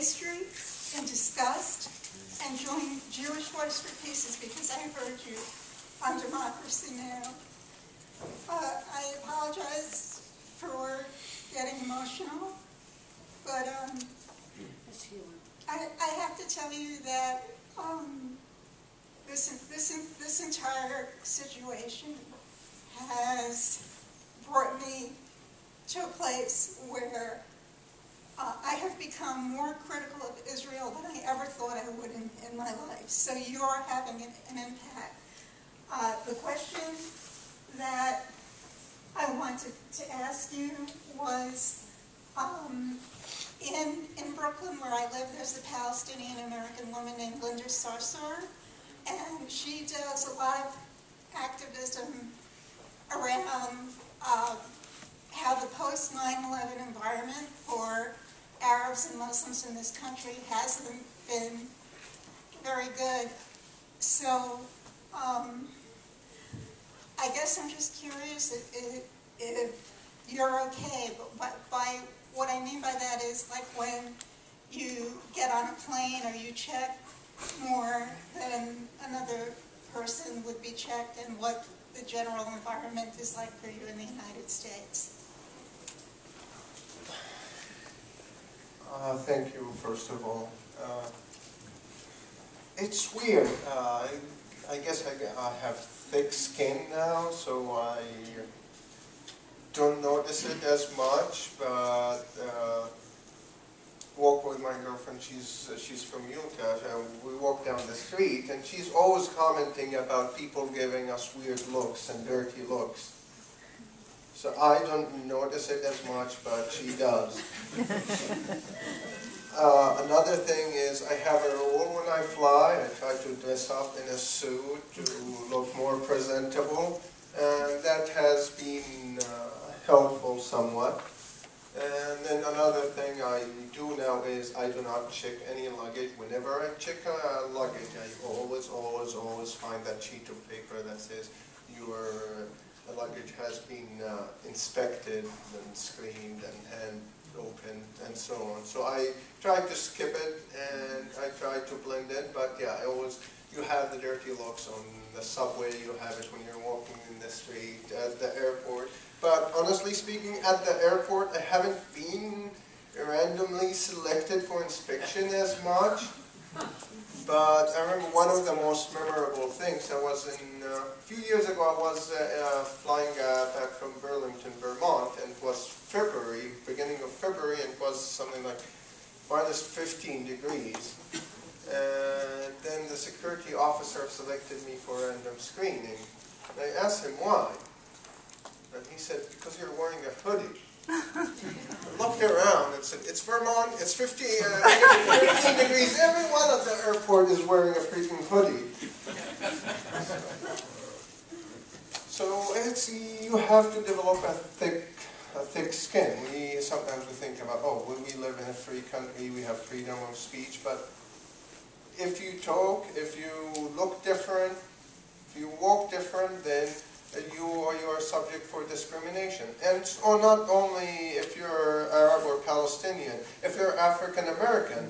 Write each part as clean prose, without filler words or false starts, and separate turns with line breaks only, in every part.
history in disgust and join Jewish Voice for Peace is because I heard you on Democracy Now! I apologize for getting emotional, but I have to tell you that this entire situation has brought me to a place where I have become more critical of Israel than I ever thought I would in my life. So you are having an impact. The question that I wanted to ask you was, in Brooklyn where I live, there's a Palestinian-American woman named Linda Sarsour, and she does a lot of activism around how the post 9/11 environment for Arabs and Muslims in this country hasn't been very good. So I guess I'm just curious if you're okay, but by what I mean by that is like when you get on a plane or you check more than another person would be checked, and what the general environment is like for you in the United States.
Thank you, first of all. It's weird. I guess I have thick skin now, so I don't notice it as much, but walk with my girlfriend, she's from Utah, and we walk down the street, and she's always commenting about people giving us weird looks and dirty looks. So I don't notice it as much, but she does. Another thing is I have a rule when I fly. I try to dress up in a suit to look more presentable, and that has been helpful somewhat. And then another thing I do now is I do not check any luggage. Whenever I check luggage, I always find that sheet of paper that says your luggage has been inspected and screened and hand opened and so on. So I try to skip it and I try to blend it, but yeah, you have the dirty looks on the subway, you have it when you're walking in the street, at the airport. But honestly speaking, at the airport, I haven't been randomly selected for inspection as much. But I remember one of the most memorable things, I was a few years ago, I was flying back from Burlington, Vermont, and it was February, beginning of February, and it was something like minus 15 degrees. And then the security officer selected me for random screening. And I asked him why. And he said, because you're wearing a hoodie. I looked around and said, it's Vermont, it's 15 degrees. Everyone at the airport is wearing a freaking hoodie. So you have to develop a thick skin. Sometimes we think about, oh, well, we live in a free country, we have freedom of speech, but if you talk, if you look different, if you walk different, then you are subject for discrimination. And not only if you're Arab or Palestinian, if you're African American,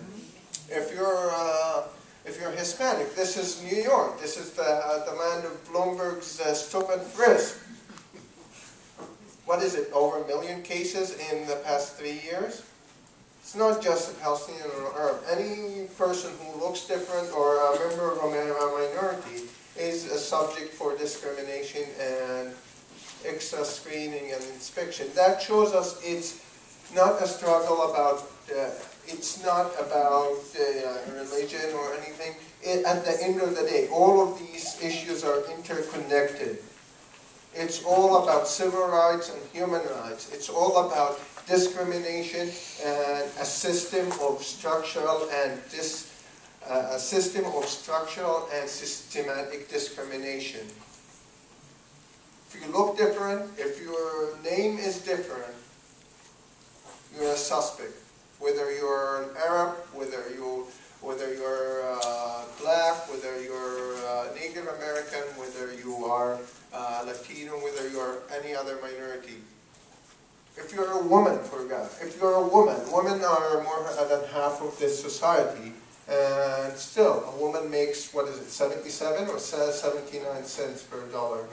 if you're Hispanic. This is New York. This is the land of Bloomberg's stop and frisk. What is it, over 1 million cases in the past 3 years? It's not just a Palestinian or Arab. Any person who looks different or a member of a minority is a subject for discrimination and extra screening and inspection. That shows us it's not a struggle about, it's not about religion or anything. At the end of the day, all of these issues are interconnected. It's all about civil rights and human rights. It's all about discrimination and a system of structural and systematic discrimination. If you look different, if your name is different, you're a suspect. Whether you're an Arab, whether you're black, whether you're Native American, whether you are Latino, whether you're any other minority. If you're a woman, for God, if you're a woman are more than half of this society, and still, a woman makes, what is it, 77 or 79 cents per dollar